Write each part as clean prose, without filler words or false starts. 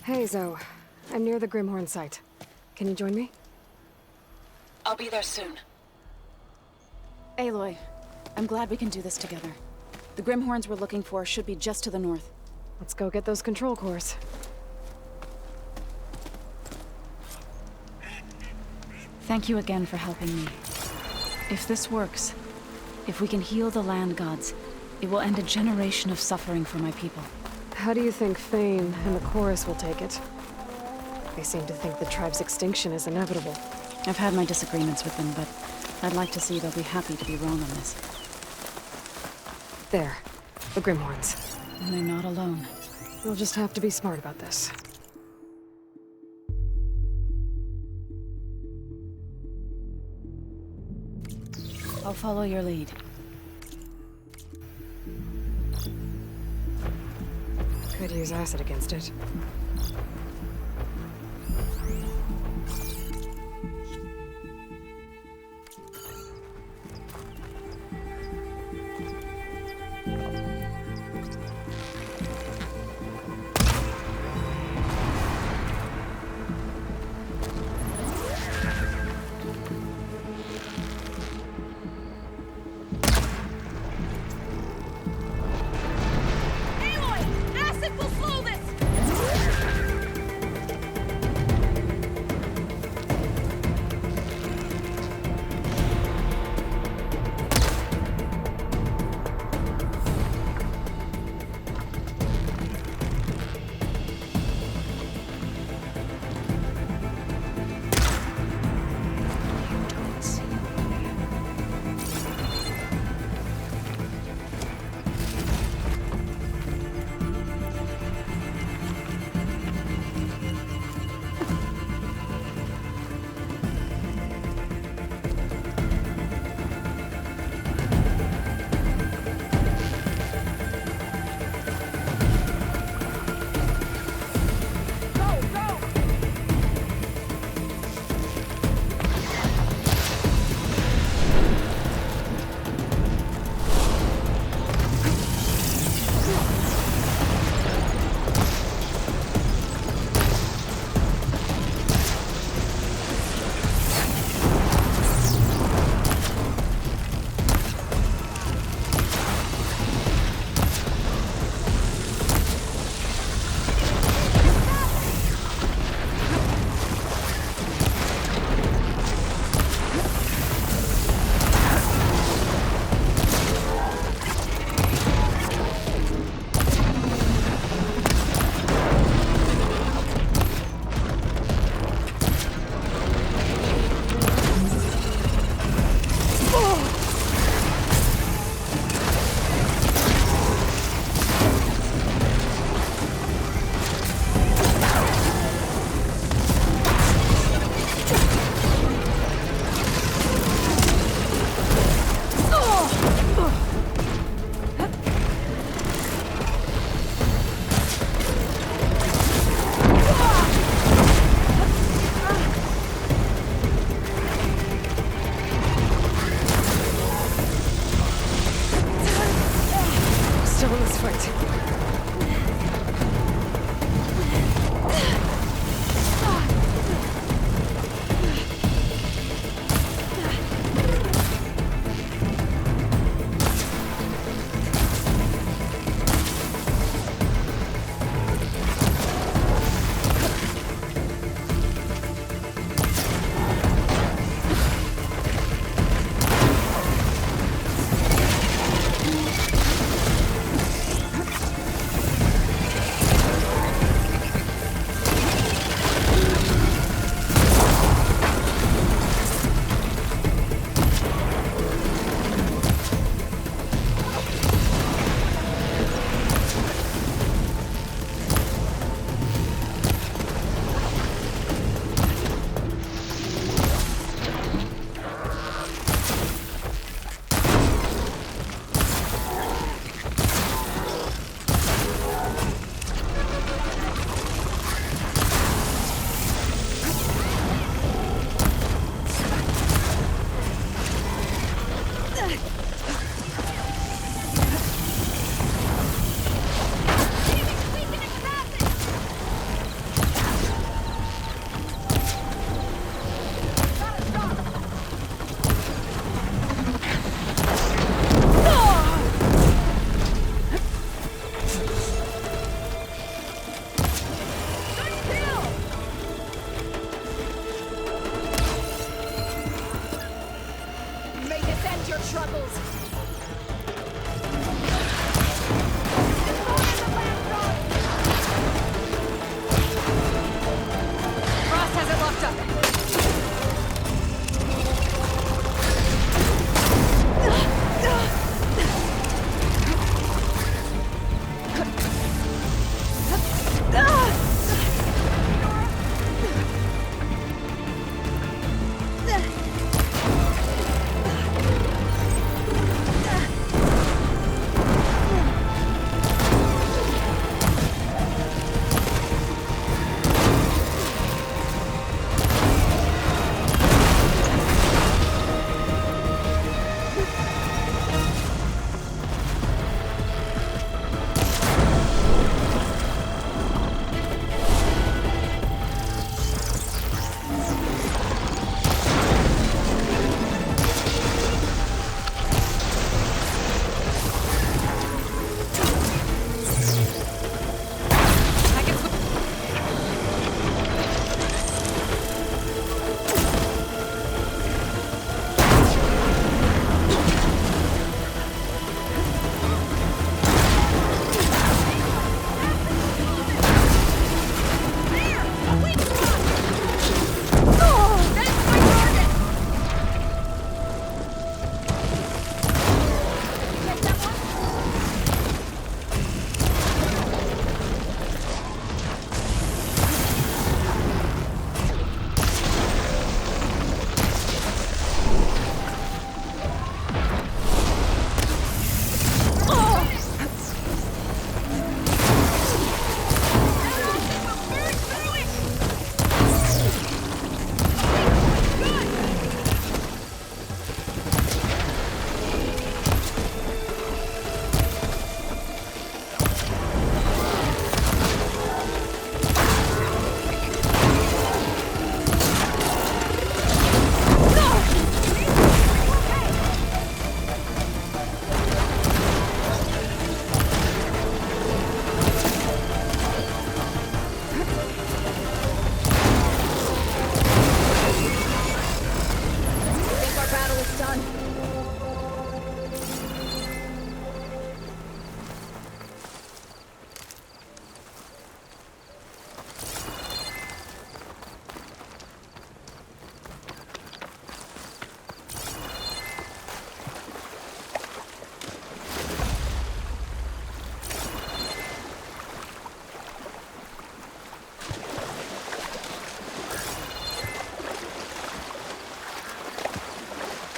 Hey, Zoe. I'm near the Grimhorn site. Can you join me? I'll be there soon. Aloy, I'm glad we can do this together. The Grimhorns we're looking for should be just to the north. Let's go get those control cores. Thank you again for helping me. If this works, if we can heal the land gods, it will end a generation of suffering for my people. How do you think Fane and the Chorus will take it? They seem to think the tribe's extinction is inevitable. I've had my disagreements with them, but I'd like to see they'll be happy to be wrong on this. There. The Grimhorns. And they're not alone. We'll just have to be smart about this. I'll follow your lead. Could use acid against it.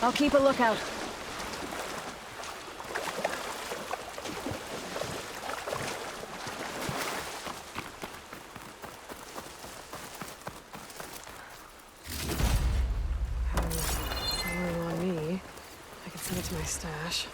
I'll keep a lookout. Rolling on me. I can send it to my stash.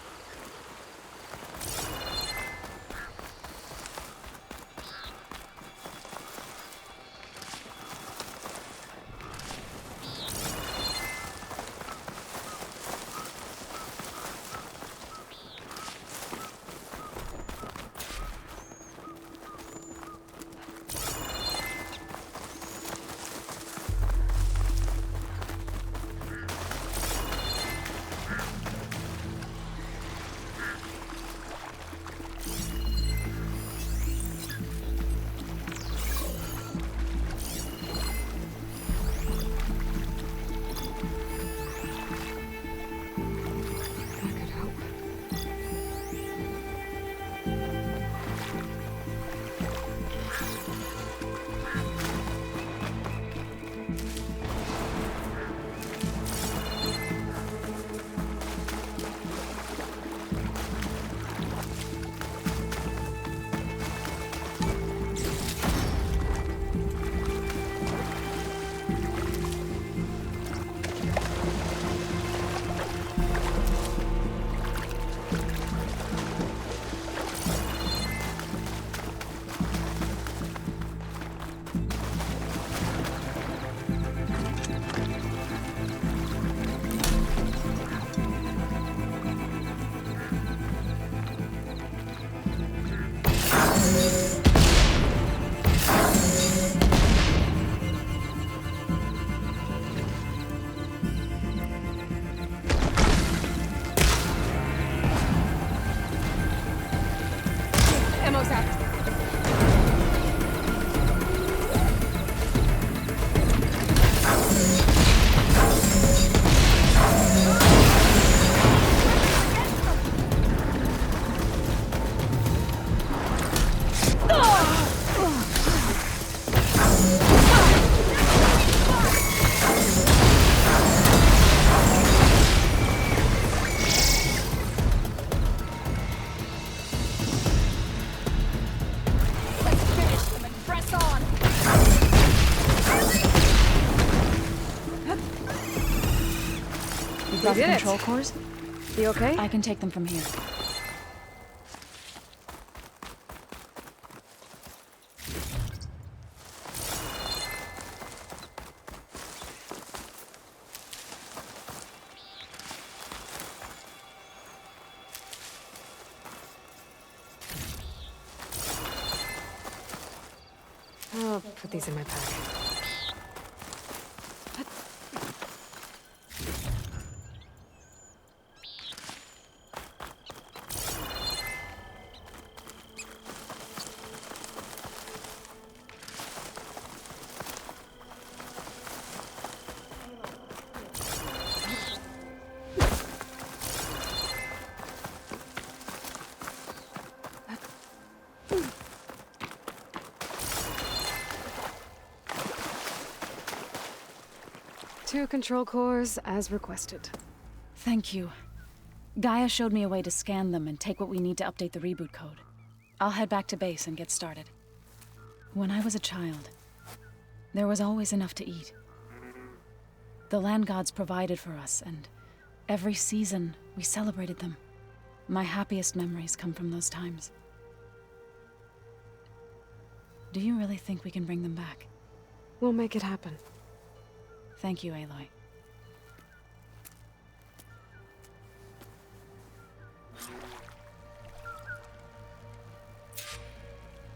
That could help. Ammo's out. You brought We the did it. control cores? You okay? I can take them from here. I'll put these in my pack. Two control cores, as requested. Thank you. Gaia showed me a way to scan them and take what we need to update the reboot code. I'll head back to base and get started. When I was a child, there was always enough to eat. The land gods provided for us, and every season we celebrated them. My happiest memories come from those times. Do you really think we can bring them back? We'll make it happen. Thank you, Aloy.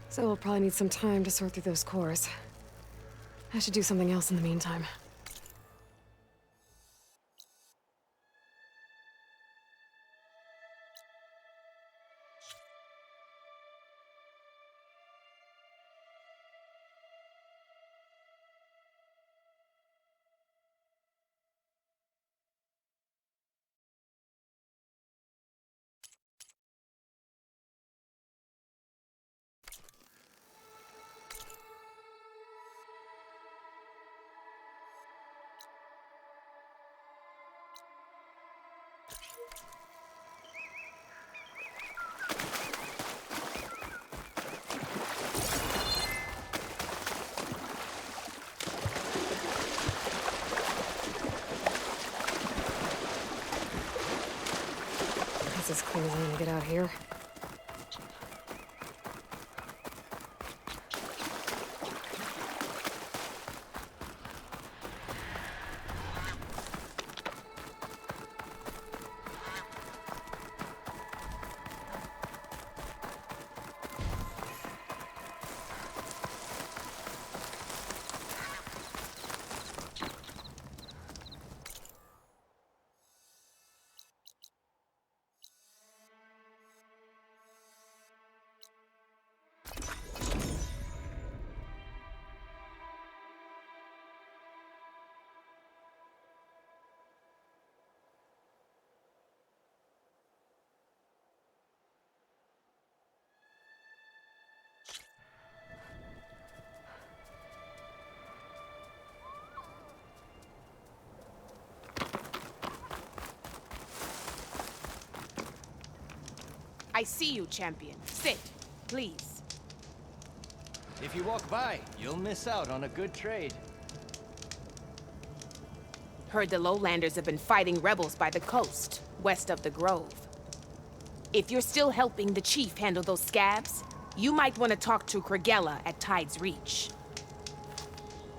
So we'll probably need some time to sort through those cores. I should do something else in the meantime. soon as I'm gonna get out here. I see you, champion. Sit, please. If you walk by, you'll miss out on a good trade. Heard the lowlanders have been fighting rebels by the coast, west of the Grove. If you're still helping the chief handle those scabs, you might want to talk to Kragella at Tide's Reach.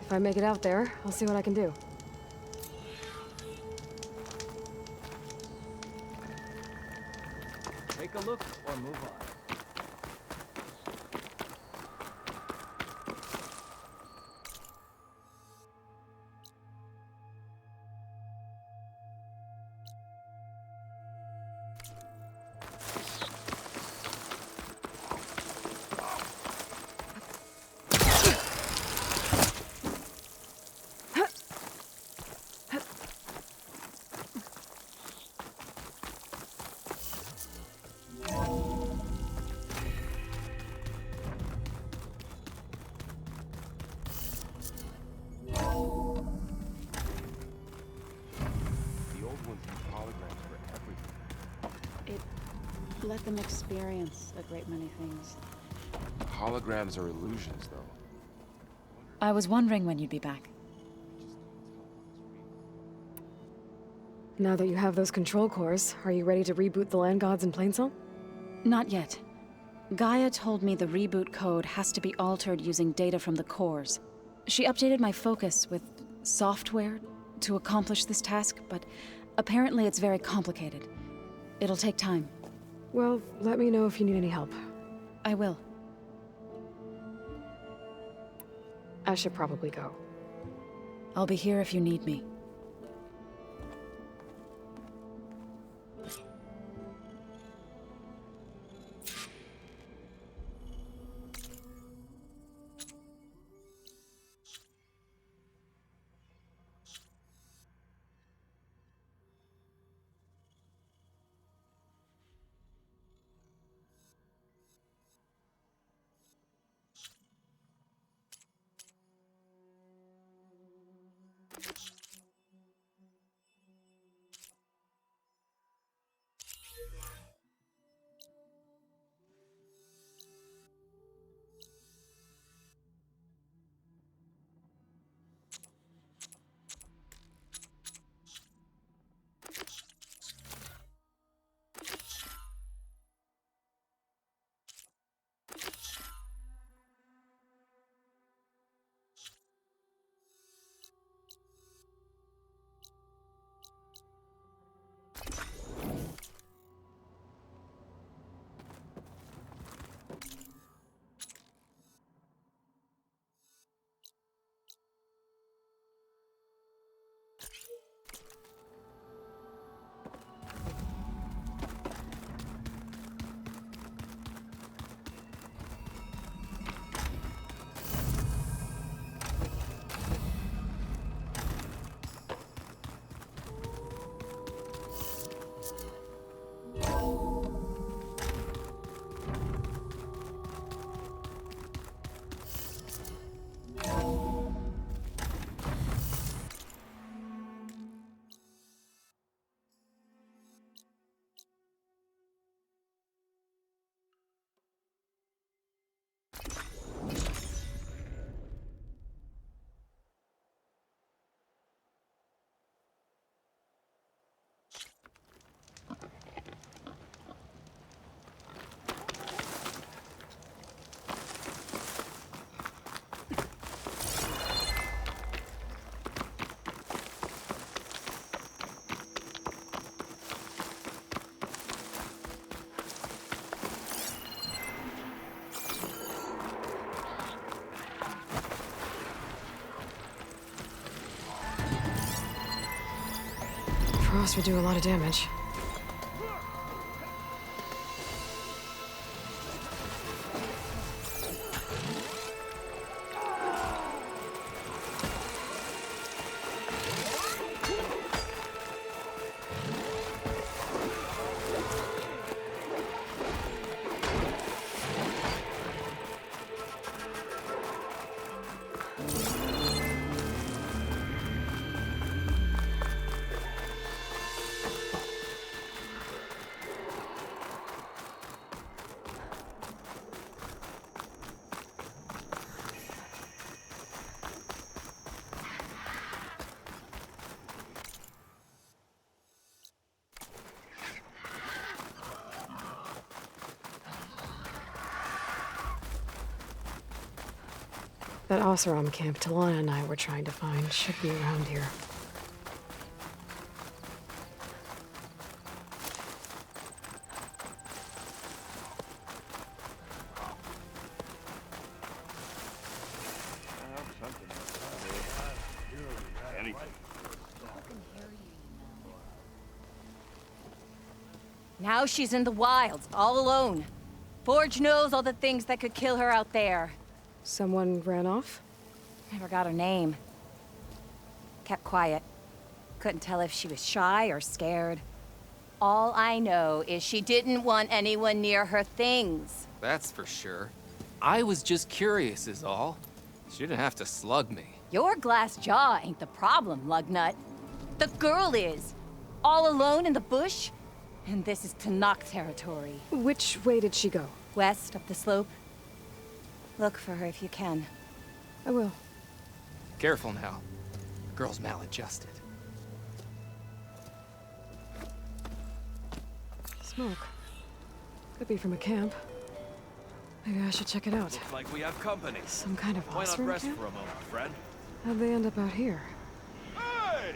If I make it out there, I'll see what I can do. Take a look or move on. It let them experience a great many things. Holograms are illusions, though. I was wondering when you'd be back. Now that you have those control cores, are you ready to reboot the land gods in Plainsong? Not yet. Gaia told me the reboot code has to be altered using data from the cores. She updated my focus with software to accomplish this task, but apparently it's very complicated. It'll take time. Well, let me know if you need any help. I will. I should probably go. I'll be here if you need me. boss would do a lot of damage. That Oseram camp Talana and I were trying to find should be around here. Now she's in the wilds, all alone. Forge knows all the things that could kill her out there. Someone ran off? Never got her name. Kept quiet. Couldn't tell if she was shy or scared. All I know is she didn't want anyone near her things. That's for sure. I was just curious is all. She didn't have to slug me. Your glass jaw ain't the problem, lugnut. The girl is. All alone in the bush. And this is Tanakh territory. Which way did she go? West, up the slope. Look for her if you can. I will. Careful now. The girl's maladjusted. Smoke. Could be from a camp. Maybe I should check it out. Looks like we have company. Some kind of Why not Oseram rest camp? for a moment, friend? How'd they end up out here? Hey!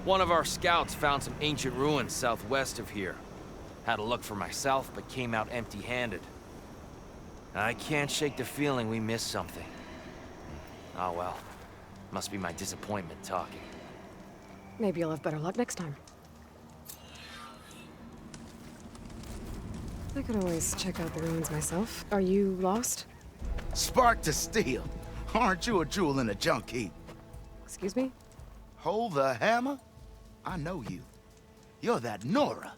One of our scouts found some ancient ruins southwest of here. Had a look for myself, but came out empty-handed. I can't shake the feeling we missed something. Oh well. Must be my disappointment talking. Maybe you'll have better luck next time. I could always check out the ruins myself. Are you lost? Spark to steel. Aren't you a jewel in a junk heap? Excuse me? Hold the hammer? I know you. You're that Nora.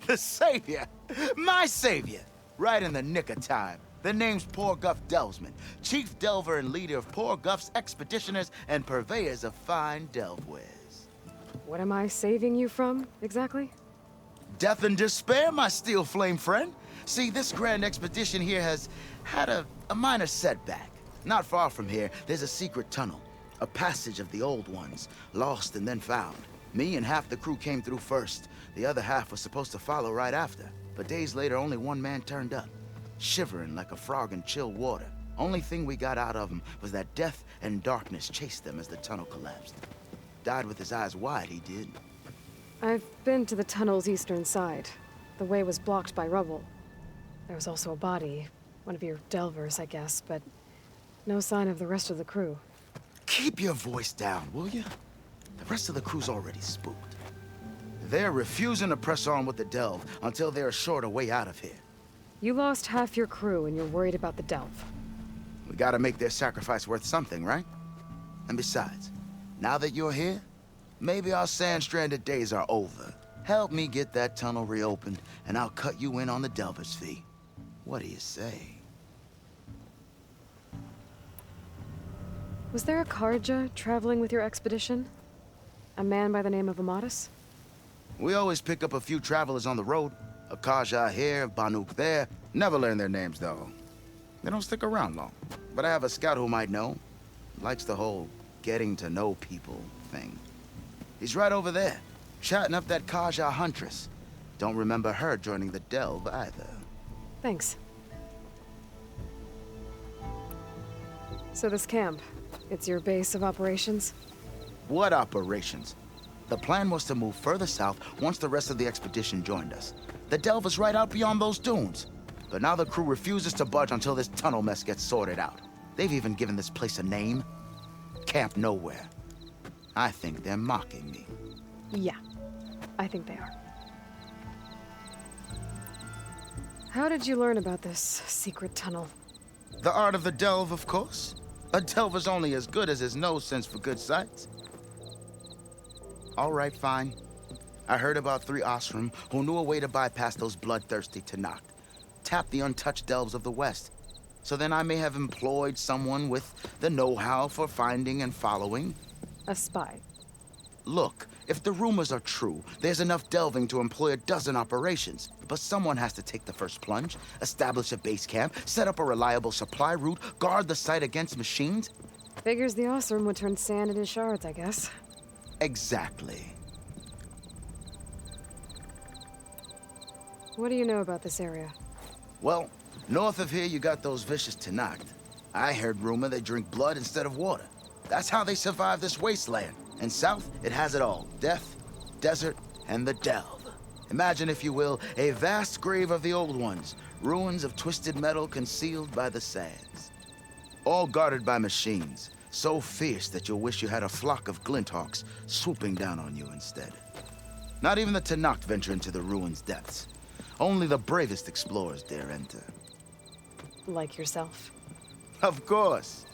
The savior. My savior. Right in the nick of time. The name's Poor Guff Delvesman, chief delver and leader of Poor Guff's expeditioners and purveyors of fine delve wares. What am I saving you from, exactly? Death and despair, my steel flame friend. See, this grand expedition here has had a minor setback. Not far from here, there's a secret tunnel. A passage of the old ones, lost and then found. Me and half the crew came through first. The other half was supposed to follow right after. But days later, only one man turned up, shivering like a frog in chill water. Only thing we got out of him was that death and darkness chased them as the tunnel collapsed. Died with his eyes wide, he did. I've been to the tunnel's eastern side. The way was blocked by rubble. There was also a body, one of your delvers, I guess, but no sign of the rest of the crew. Keep your voice down, will you? The rest of the crew's already spooked. They're refusing to press on with the delve until they're assured a way out of here. You lost half your crew and you're worried about the delve. We gotta make their sacrifice worth something, right? And besides, now that you're here, maybe our sand-stranded days are over. Help me get that tunnel reopened, and I'll cut you in on the delver's fee. What do you say? Was there a Karja traveling with your expedition? A man by the name of Amatus? We always pick up a few travelers on the road. A Kaja here, Banuk there. Never learn their names, though. They don't stick around long. But I have a scout who might know. Likes the whole getting to know people thing. He's right over there, chatting up that Kaja huntress. Don't remember her joining the delve either. Thanks. So this camp, it's your base of operations? What operations? The plan was to move further south once the rest of the expedition joined us. The delve is right out beyond those dunes. But now the crew refuses to budge until this tunnel mess gets sorted out. They've even given this place a name. Camp nowhere. I think they're mocking me. Yeah, I think they are. How did you learn about this secret tunnel? The art of the delve, of course. A delver's only as good as his nose sense for good sights. All right, fine. I heard about 3 Osram who knew a way to bypass those bloodthirsty Tanakh. Tap the untouched delves of the West. So then I may have employed someone with the know-how for finding and following. A spy. Look, if the rumors are true, there's enough delving to employ a dozen operations. But someone has to take the first plunge, establish a base camp, set up a reliable supply route, guard the site against machines. Figures the Osram would turn sand into shards, I guess. Exactly. What do you know about this area? Well, north of here you got those vicious Tanakh. I heard rumor they drink blood instead of water. That's how they survive this wasteland. And south, it has it all. Death, desert, and the delve. Imagine, if you will, a vast grave of the old ones. Ruins of twisted metal concealed by the sands. All guarded by machines. So fierce that you'll wish you had a flock of glinthawks swooping down on you instead. Not even the Tanakh venture into the ruins' depths. Only the bravest explorers dare enter. Like yourself. Of course.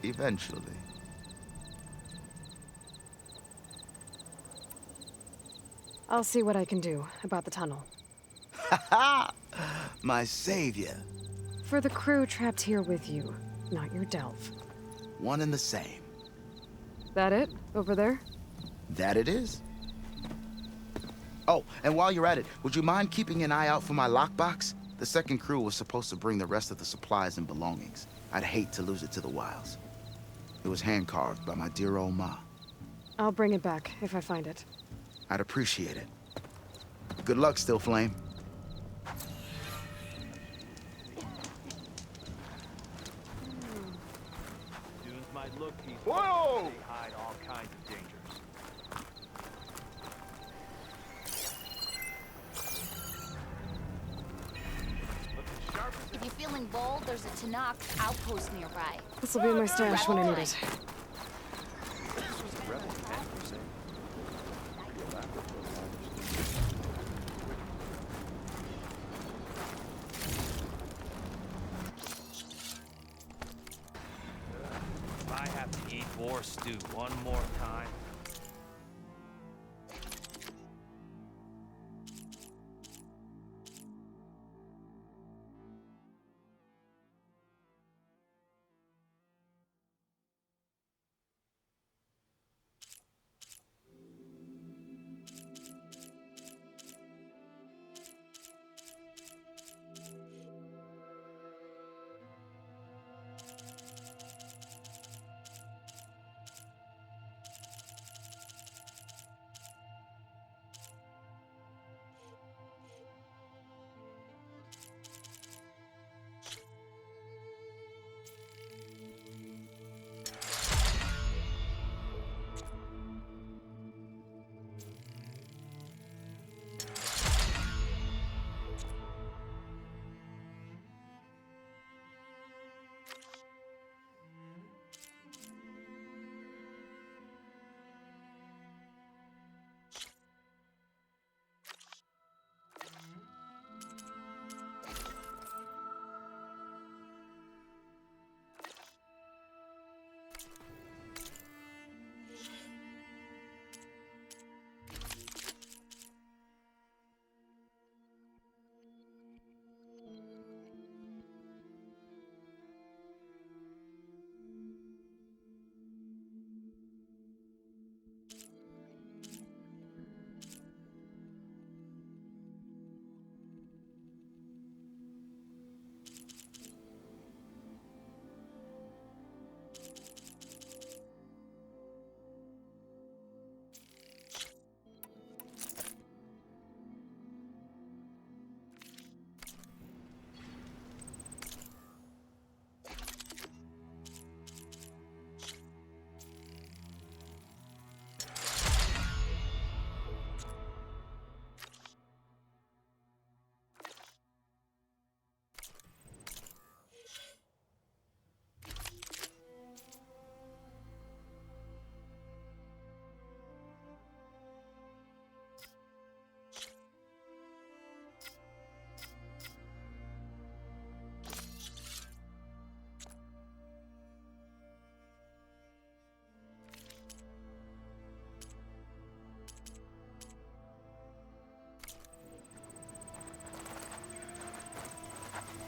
Eventually. I'll see what I can do about the tunnel. Ha! My savior. For the crew trapped here with you, not your delve. One and the same. That it? Over there? That it is. Oh, and while you're at it, would you mind keeping an eye out for my lockbox? The second crew was supposed to bring the rest of the supplies and belongings. I'd hate to lose it to the wilds. It was hand-carved by my dear old ma. I'll bring it back if I find it. I'd appreciate it. Good luck, Still Flame. Dunes might look peaceful. Whoa! They hide all kinds of dangers. If you're feeling bold, there's a Tanakh outpost nearby. This'll be my stash when I need it. If I have to eat boar stew one more time.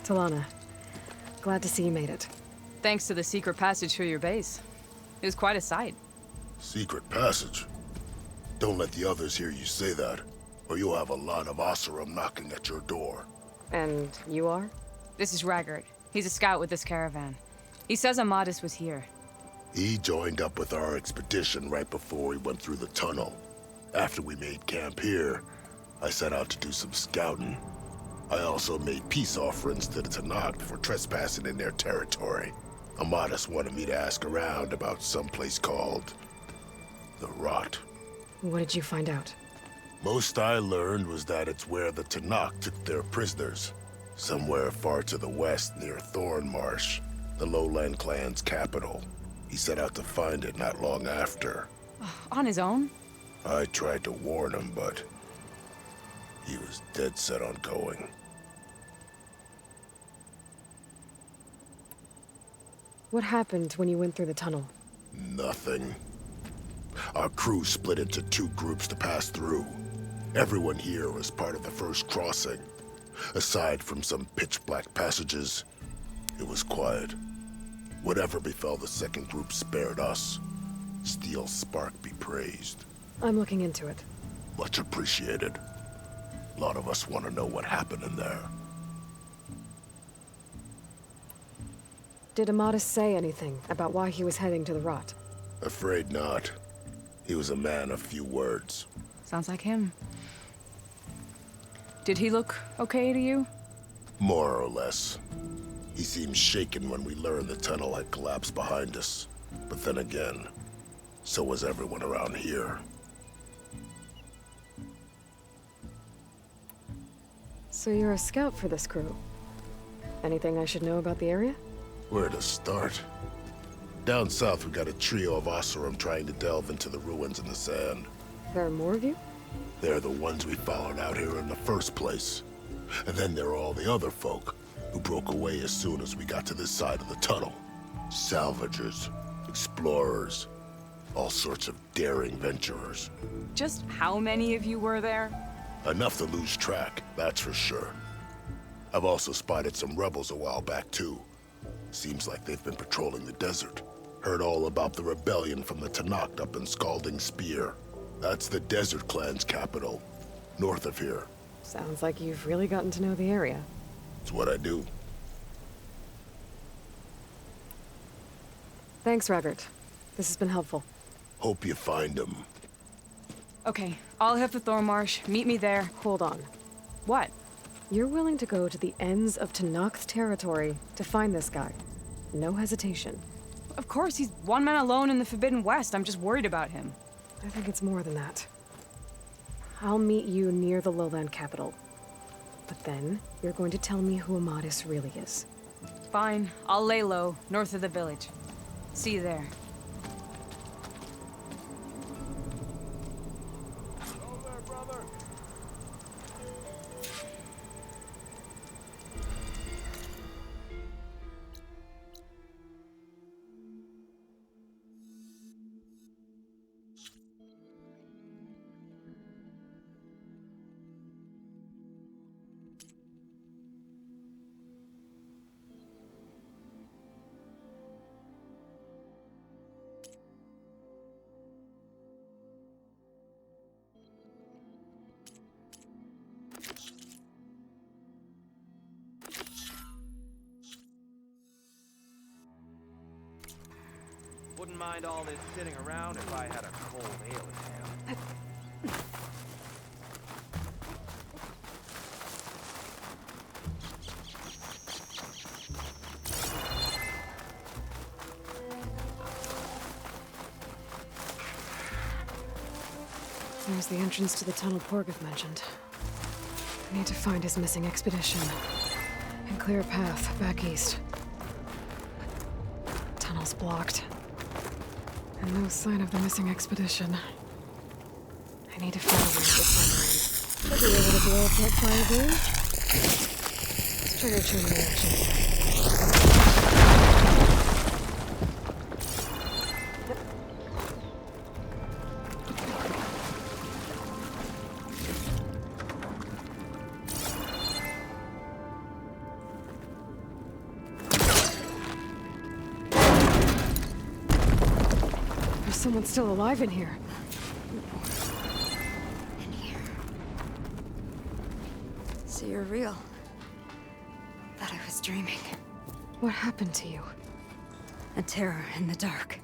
Talana. Glad to see you made it. Thanks to the secret passage through your base. It was quite a sight. Secret passage? Don't let the others hear you say that, or you'll have a lot of Oseram knocking at your door. And you are? This is Raggart. He's a scout with this caravan. He says Amadis was here. He joined up with our expedition right before we went through the tunnel. After we made camp here, I set out to do some scouting. I also made peace offerings to the Tanakh for trespassing in their territory. Amadis wanted me to ask around about some place called the Rot. What did you find out? Most I learned was that it's where the Tanakh took their prisoners. Somewhere far to the west near Thornmarsh, the Lowland clan's capital. He set out to find it not long after. On his own? I tried to warn him, but he was dead set on going. What happened when you went through the tunnel? Nothing. Our crew split into two groups to pass through. Everyone here was part of the first crossing. Aside from some pitch-black passages, it was quiet. Whatever befell the second group spared us. Steel Spark be praised. I'm looking into it. Much appreciated. A lot of us want to know what happened in there. Did Amadis say anything about why he was heading to the Rot? Afraid not. He was a man of few words. Sounds like him. Did he look okay to you? More or less. He seemed shaken when we learned the tunnel had collapsed behind us. But then again, so was everyone around here. So you're a scout for this crew. Anything I should know about the area? Where to start? Down south, we got a trio of Oseram trying to delve into the ruins in the sand. There are more of you? They're the ones we followed out here in the first place. And then there are all the other folk who broke away as soon as we got to this side of the tunnel. Salvagers, explorers, all sorts of daring venturers. Just how many of you were there? Enough to lose track, that's for sure. I've also spotted some rebels a while back, too. Seems like they've been patrolling the desert. Heard all about the rebellion from the Tanakh up in Scalding Spear. That's the Desert Clan's capital, north of here. Sounds like you've really gotten to know the area. It's what I do. Thanks, Raggart. This has been helpful. Hope you find him. Okay, I'll head for Thornmarsh. Meet me there. Hold on. What? You're willing to go to the ends of Tanakh's territory to find this guy. No hesitation. Of course, he's one man alone in the Forbidden West. I'm just worried about him. I think it's more than that. I'll meet you near the lowland capital. But then, you're going to tell me who Amadis really is. Fine. I'll lay low, north of the village. See you there. Wouldn't mind all this sitting around if I had a cold ale in hand. There's the entrance to the tunnel Porgov mentioned. I need to find his missing expedition and clear a path back east. Tunnel's blocked. And no sign of the missing expedition. I need to find him with my mind. Should be able to blow up that fire game. Let's trigger chain reaction. Someone's still alive in here. In here. So you're real. Thought I was dreaming. What happened to you? A terror in the dark.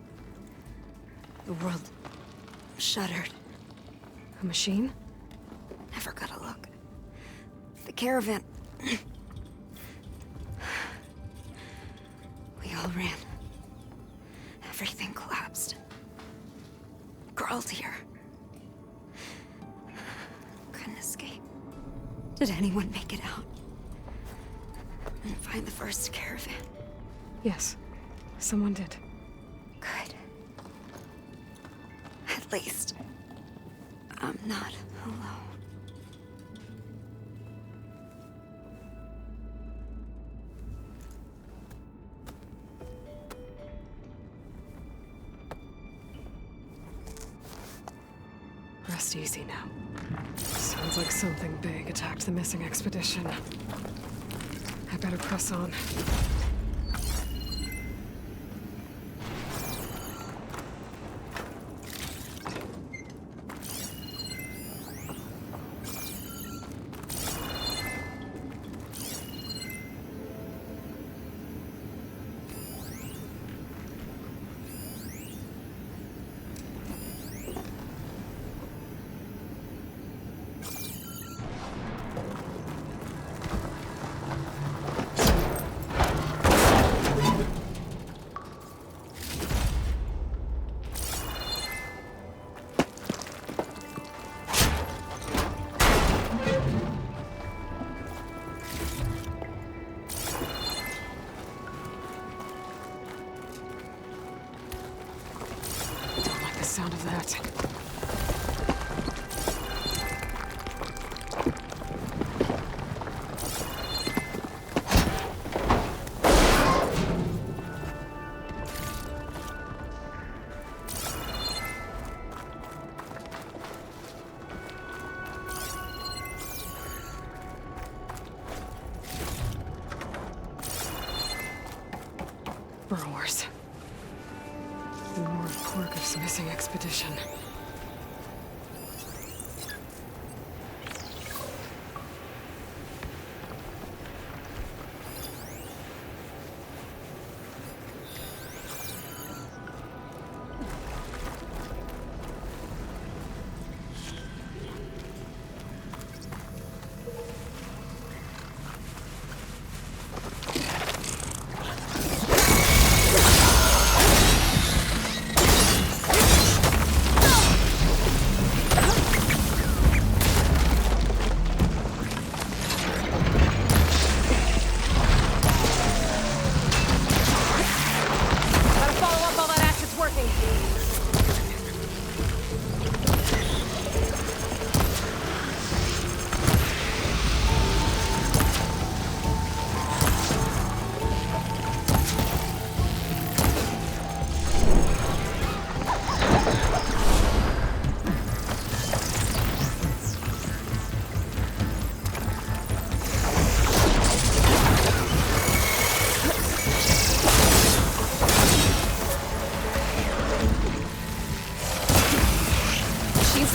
The world shuddered. A machine? Never got a look. The caravan. We all ran. Everything collapsed. Crawled here. Couldn't escape. Did anyone make it out? And find the first caravan? Yes, someone did. Good. At least, I'm not alone. Rest easy now. Sounds like something big attacked the missing expedition. I better press on. Sound of that. Burrowers. More of Porker's missing expedition.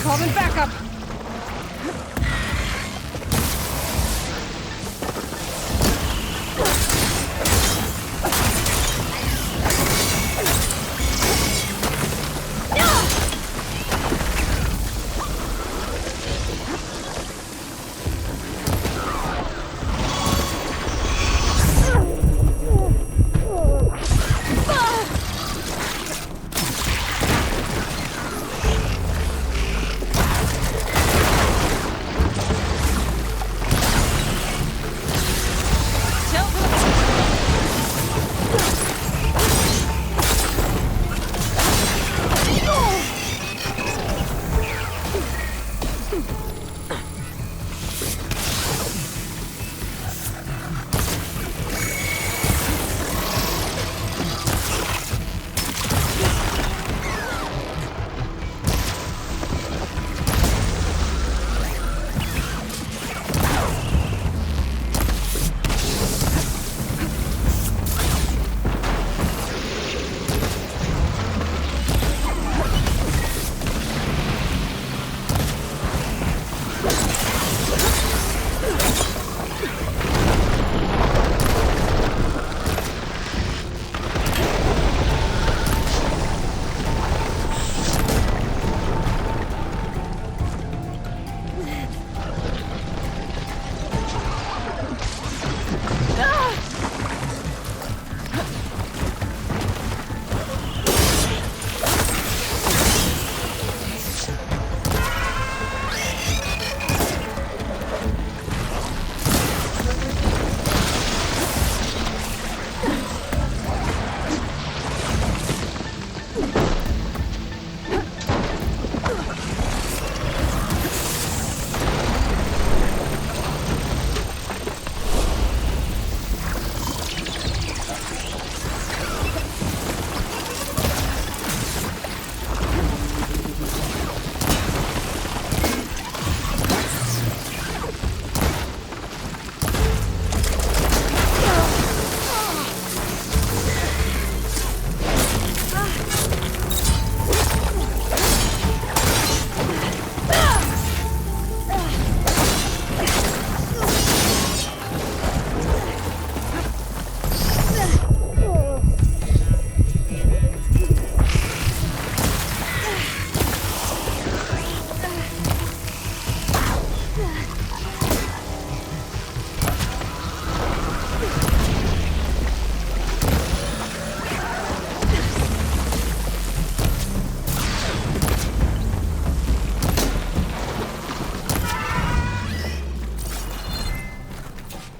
Call in backup!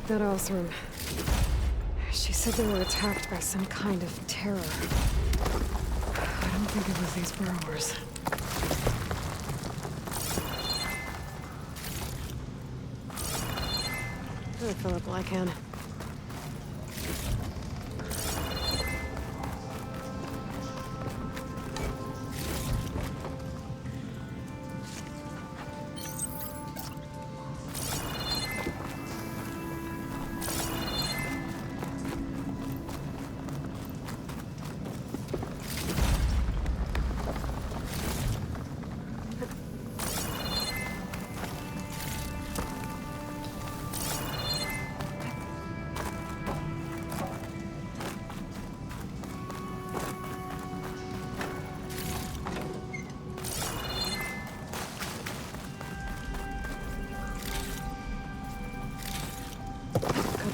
That Osram. She said they were attacked by some kind of terror. I don't think it was these burrowers. I'll fill up while I can.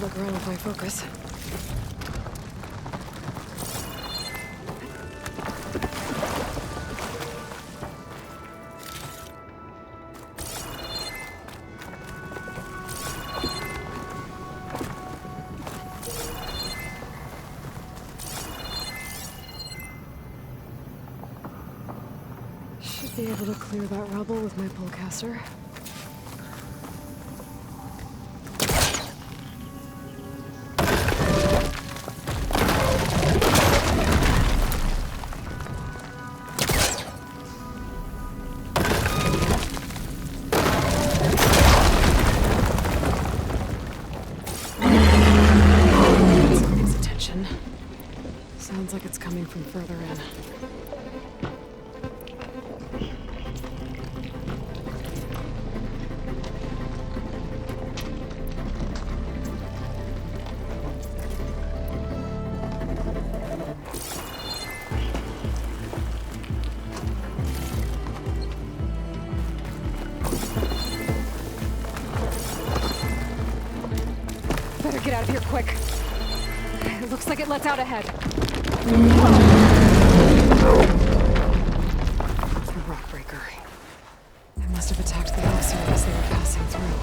Look around with my focus. Should be able to clear that rubble with my pullcaster. Sounds like it's coming from further in. Better get out of here quick. It looks like it lets out ahead. The rock breaker. It must have attacked the officer as they were passing through.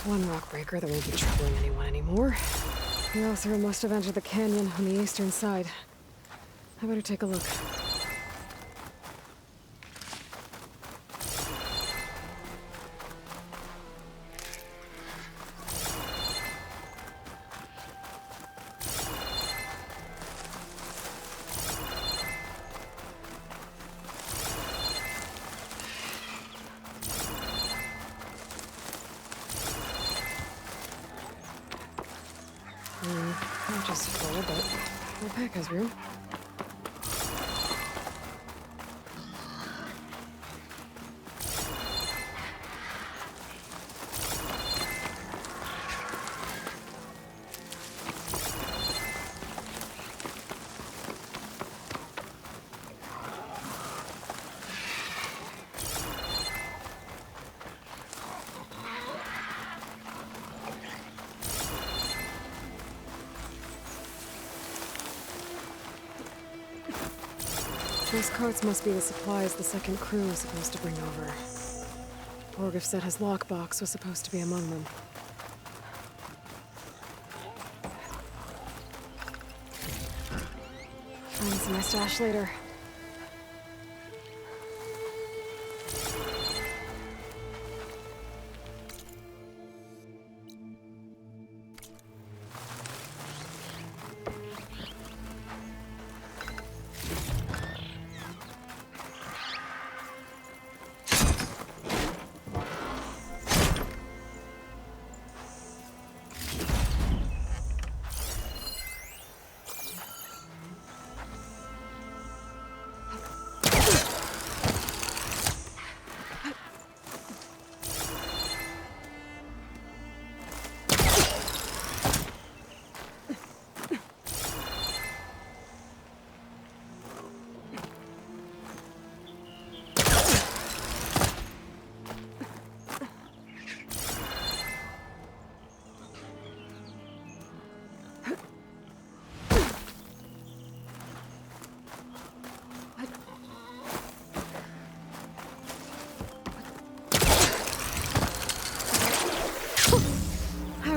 One rock breaker that won't be troubling anyone anymore. The officer must have entered the canyon on the eastern side. I better take a look. Not just full, but the pack has room. Those carts must be the supplies the second crew was supposed to bring over. Borgif said his lockbox was supposed to be among them. Find some my stash later.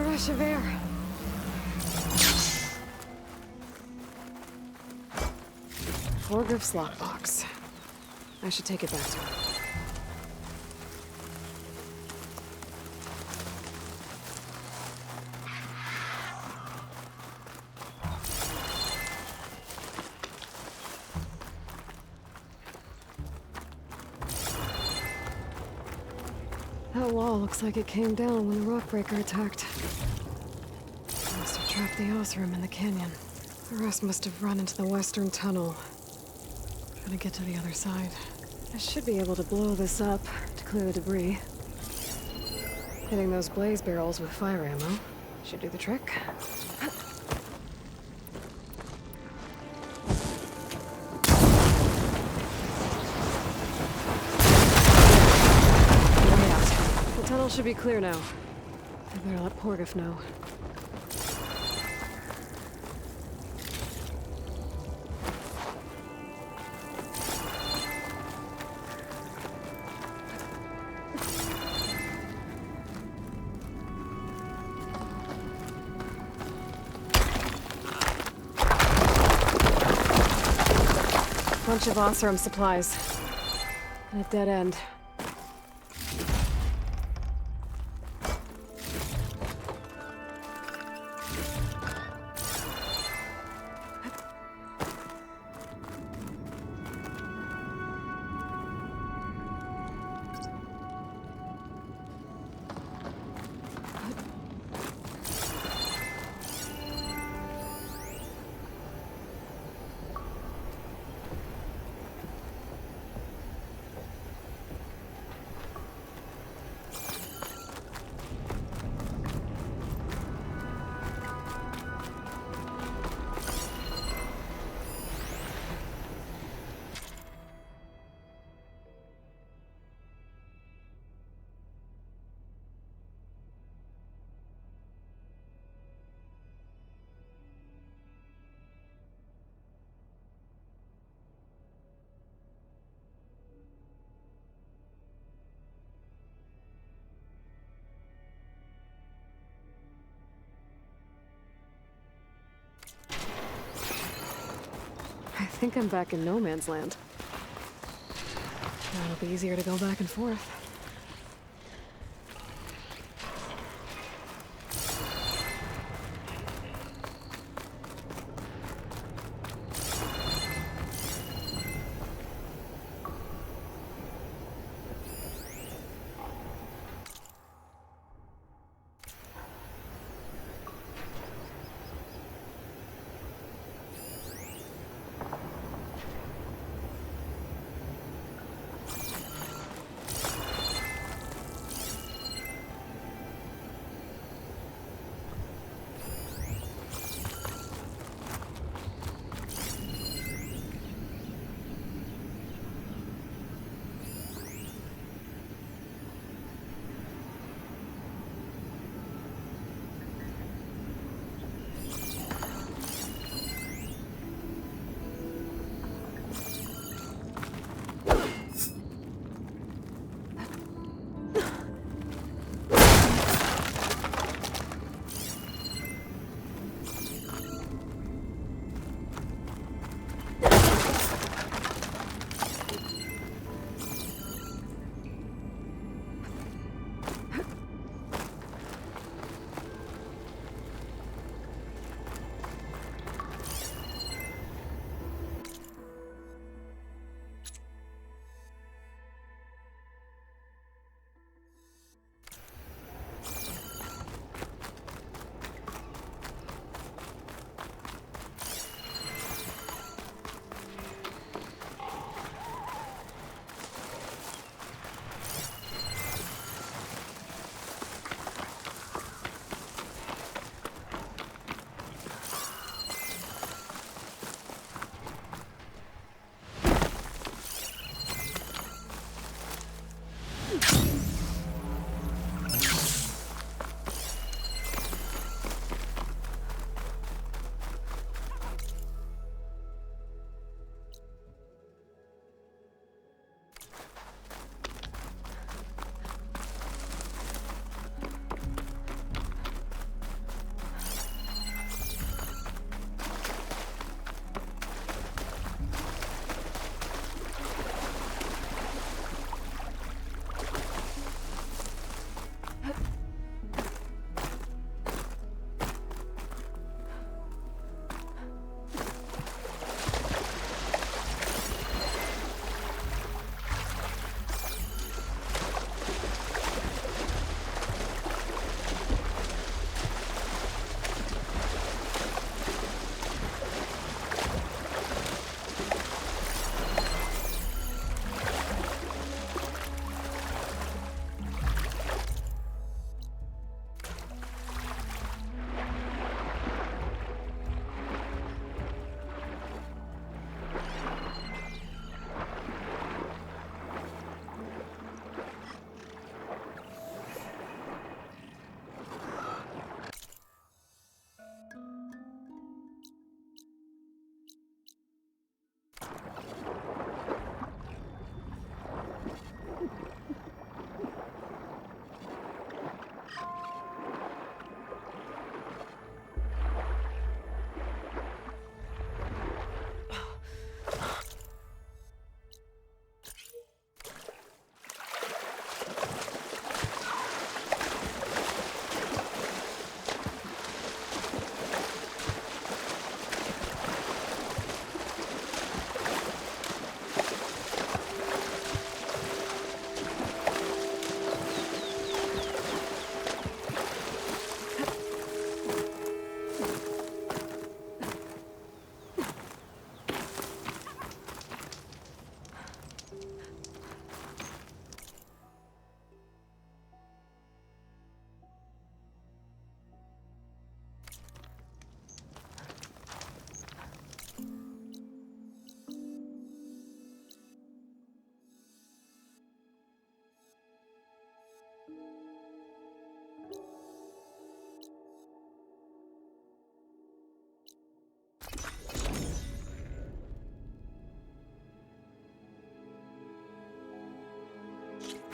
Rush of air. Borgif's lockbox. I should take it back to him. That wall looks like it came down when the rockbreaker attacked. Must have trapped the Osram in the canyon. The rest must have run into the western tunnel. Trying to get to the other side. I should be able to blow this up to clear the debris. Hitting those blaze barrels with fire ammo should do the trick. The tunnel should be clear now. I better let Borgif know. Bunch of Osram supplies. And a dead end. I think I'm back in no man's land. Now it'll be easier to go back and forth.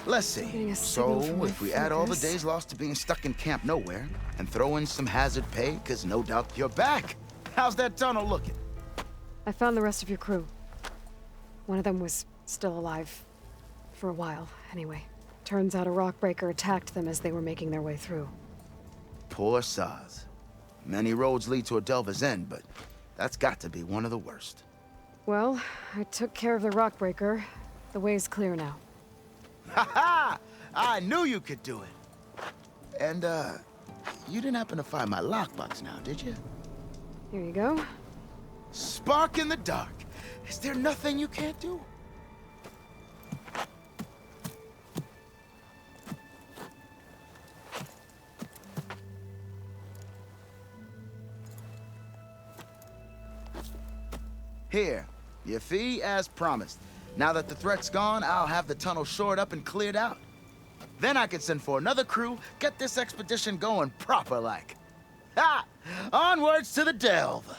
Let's Getting see. a signal So, from my if we add all the focus. days lost to being stuck in Camp Nowhere, and throw in some hazard pay, because no doubt you're back. How's that tunnel looking? I found the rest of your crew. One of them was still alive. For a while, anyway. Turns out a rockbreaker attacked them as they were making their way through. Poor Saz. Many roads lead to a Delver's End, but that's got to be one of the worst. Well, I took care of the rockbreaker. The way's clear now. Ha ha! I knew you could do it. And, you didn't happen to find my lockbox now, did you? Here you go. Spark in the dark. Is there nothing you can't do? Here, your fee as promised. Now that the threat's gone, I'll have the tunnel shored up and cleared out. Then I can send for another crew, get this expedition going proper-like. Ha! Onwards to the Delve!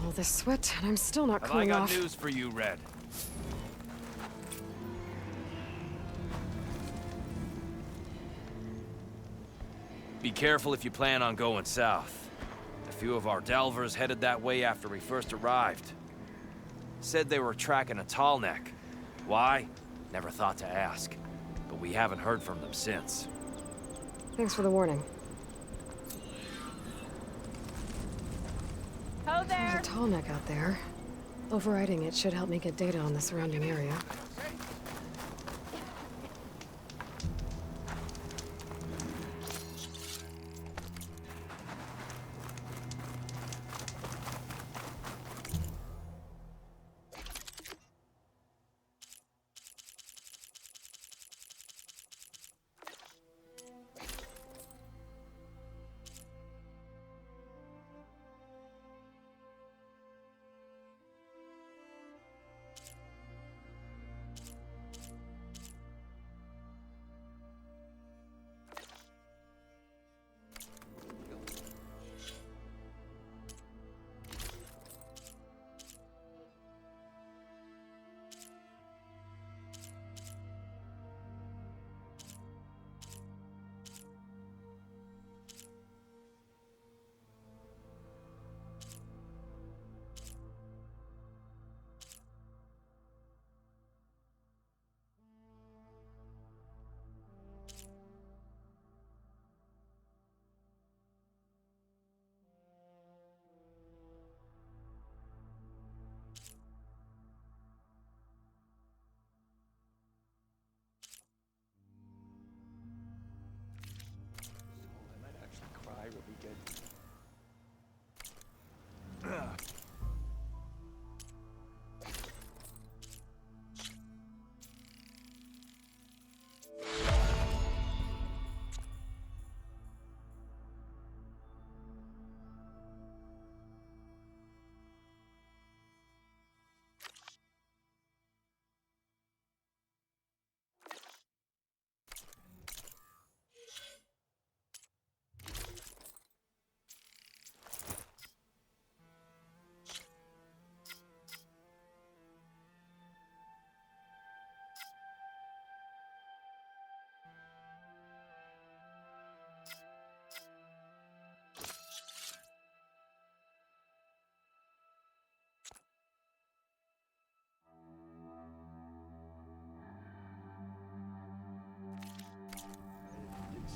All this sweat, and I'm still not Have I cooling got off. news for you, Red. Be careful if you plan on going south. A few of our delvers headed that way after we first arrived. Said they were tracking a tall neck. Why? Never thought to ask. But we haven't heard from them since. Thanks for the warning. Ho There's a tall neck out there. Overriding it should help me get data on the surrounding area.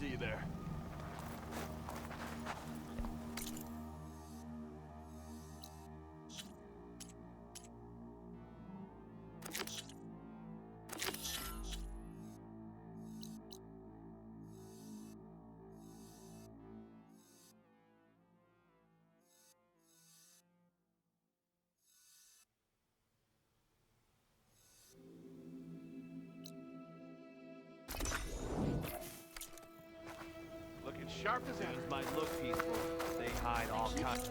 See you there. Sharp as things might look peaceful. They hide all kinds.